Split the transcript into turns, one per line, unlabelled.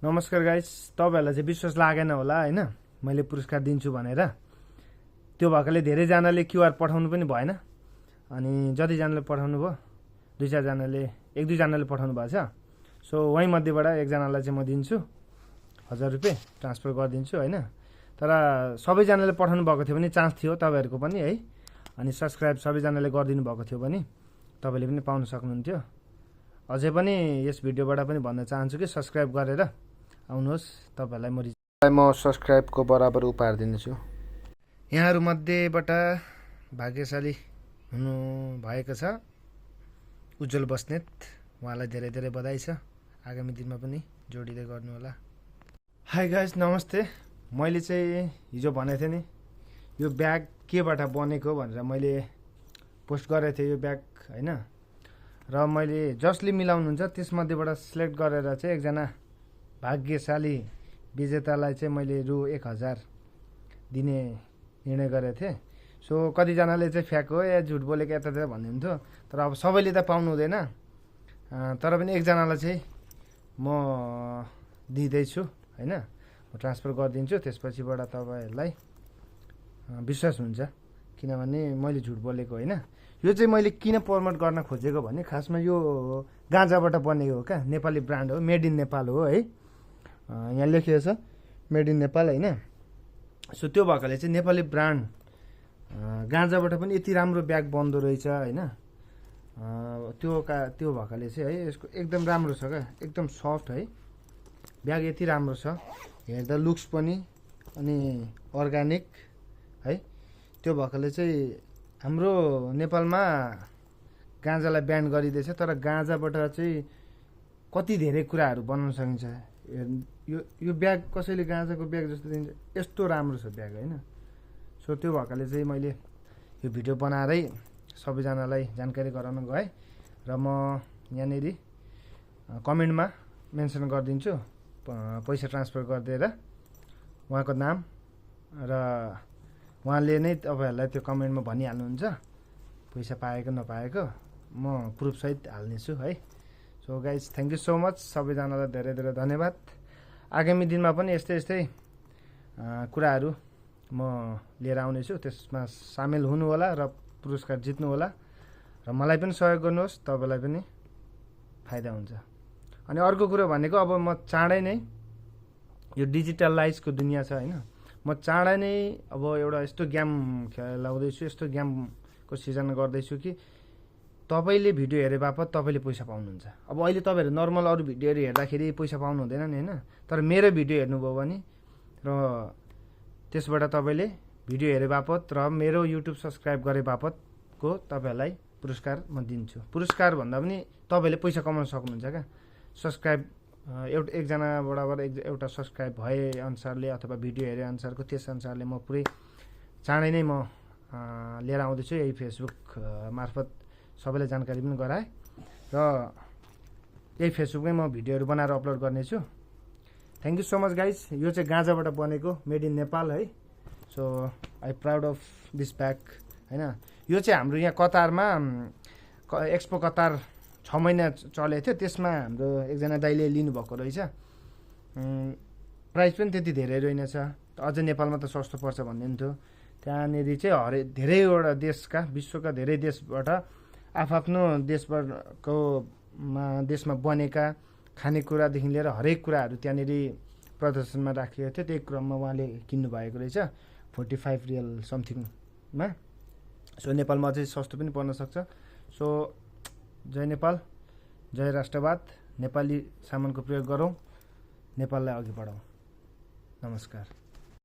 नमस्कार गाइस, तपाईहरुलाई चाहिँ विश्वास लागेन होला हैन मैले पुरस्कार दिन्छु भनेर। त्यो भएकोले धेरैजनाले क्यूआर पठाउनु पनि भएन। अनि जति जनाले पठाउनु भयो, दुई चार जनाले एक दुई जनाले पठाउनु भएको छ। सो वही मध्येबाट एकजनालाई चाहिँ म दिन्छु 1000 रुपैयाँ ट्रान्सफर गरिदिन्छु हैन। तर सबैजनाले पठाउनु भएको थियो भने चान्स थियो तपाईहरुको पनि है। अनि सब्स्क्राइब सबैजनाले गरिदिनु भएको थियो भने तपाईले पनि पाउन सक्नुहुन्थ्यो। अझै पनि यस भिडियोबाट पनि भन्न चाहन्छु कि सब्स्क्राइब गरेर आउनुहोस्, तपाईहरुलाई म सब्स्क्राइबको बराबर उपहार दिनेछु। यहाँहरु मध्येबाट भाग्यशाली हुनु भएको छ उज्जवल बस्नेत, उहाँलाई धेरै धेरै बधाई छ। आगामी दिनमा पनि जोडिदै गर्नु होला। हाई गाइस, नमस्ते। मैले चाहिँ हिजो भनेको थिएँ नि यो ब्याग केबाट बनेको भनेर मैले पोस्ट गरेको थिएँ यो ब्याग हैन। र मैले जसले मिलाउनुहुन्छ त्यसमध्येबाट सिलेक्ट गरेर चाहिँ एकजना भाग्यशाली विजेतालाई चाहिँ मैले रु 1000 दिने निर्णय गरेको थिएँ। सो कतिजनाले चाहिँ फ्याक हो या झुट बोलेको यतातिर भन्ने हुन्थ्यो। तर अब सबैले त पाउनु हुँदैन। तर पनि एकजनालाई चाहिँ म दिँदैछु हैन। म ट्रान्सफर गरिदिन्छु, त्यसपछिबाट तपाईहरुलाई विश्वास हुन्छ किनभने मैले झुट बोलेको होइन। यो चाहिँ मैले किन प्रमोट गर्न खोजेको भने खासमा यो गाँजाबाट बनेको हो क्या, नेपाली ब्रान्ड हो, मेड इन नेपाल हो है। यहाँ लेखिएको छ मेड इन नेपाल हैन। सो त्यो भएकोले चाहिँ नेपाली ब्रान्ड गाँजाबाट पनि यति राम्रो ब्याग बन्दो रहेछ हैन। त्यो भएकोले चाहिँ है यसको एकदम राम्रो छ क्या, एकदम सफ्ट है। ब्याग यति राम्रो छ, हेर्दा लुक्स पनि अनि अर्ग्यानिक है। त्यो भएकोले चाहिँ हाम्रो नेपालमा गाँजालाई ब्यान गरिदिएछ, तर गाँजाबाट चाहिँ कति धेरै कुराहरू बनाउन सकिन्छ। यो ब्याग कसैले गाँजाको ब्याग जस्तो दिन्छ, यस्तो राम्रो छ ब्याग हैन। सो त्यो भएकोले चाहिँ मैले यो भिडियो बनाएरै सबैजनालाई जानकारी गराउन गएँ। र म यहाँनिर कमेन्टमा मेन्सन गरिदिन्छु पैसा ट्रान्सफर गरिदिएर उहाँको नाम, र उहाँले नै तपाईहरुलाई त्यो कमेन्टमा भनिहाल्नुहुन्छ पैसा पाएको नपाएको, म प्रुफसहित हाल्नेछु है। So guys, thank you so much, सबैजनालाई धेरै धेरै धन्यवाद। आगामी दिनमा पनि यस्तै यस्तै कुराहरू म लिएर आउनेछु, त्यसमा सामेल हुनु होला र पुरस्कार जित्नु होला। र मलाई पनि सहयोग गर्नुहोस्, तपाईलाई पनि फाइदा हुन्छ। अनि अर्को कुरो भनेको अब म चाँडै नै यो डिजिटलाइजको दुनियाँ छ हैन, म चाँडै नै अब एउटा यस्तो गेम खेलाउँदैछु, यस्तो गेमको सिर्जना गर्दैछु कि तपाईले भिडियो हेरे बापत तपाईले पैसा पाउनुहुन्छ। अब अहिले तपाईहरु नर्मल अरु भिडियोहरु हेर्दाखेरि पैसा पाउनु हुँदैन नि हैन। तर मेरो भिडियो हेर्नुभयो भने र त्यसबाट तपाईले भिडियो हेरे बापत र मेरो युट्युब सब्स्क्राइब गरे बापतको तपाईहरुलाई पुरस्कार म दिन्छु। पुरस्कार भन्दा पनि तपाईले पैसा कमाउन सक्नुहुन्छ क्या। सब्स्क्राइब एकजना बराबर एउटा सब्स्क्राइब भए अनुसारले अथवा भिडियो हेरे अनुसारको त्यस अनुसारले म पुरै चाँडै नै म लिएर आउँदैछु। यही फेसबुक मार्फत सबैलाई जानकारी पनि गराएँ र यही फेसबुकमै म भिडियोहरू बनाएर अपलोड गर्नेछु। Thank you so much guys. यो चाहिँ गाँजाबाट बनेको मेड इन नेपाल है। So I proud of this bag हैन। यो चाहिँ हाम्रो यहाँ कतारमा एक्सपो कतार 6 महिना चलेको थियो, त्यसमा हाम्रो एकजना दाइले लिनुभएको रहेछ। प्राइस पनि त्यति धेरै रहेनछ, अझ नेपालमा त सस्तो पर्छ भन्ने थियो। त्यहाँनिर चाहिँ धेरैवटा देशका, विश्वका धेरै देशबाट आफ्नो देशमा बनेका खानेकुरादेखि लिएर हरेक कुराहरू त्यहाँनिर प्रदर्शनमा राखिएको थियो। त्यही क्रममा उहाँले किन्नु भएको रहेछ 45 रियल समथिङमा। सो नेपालमा अझै सस्तो पनि पर्न सक्छ। सो जय नेपाल, जय राष्ट्रवाद। नेपाली सामानको प्रयोग गरौँ, नेपाललाई अघि बढाउँ। नमस्कार।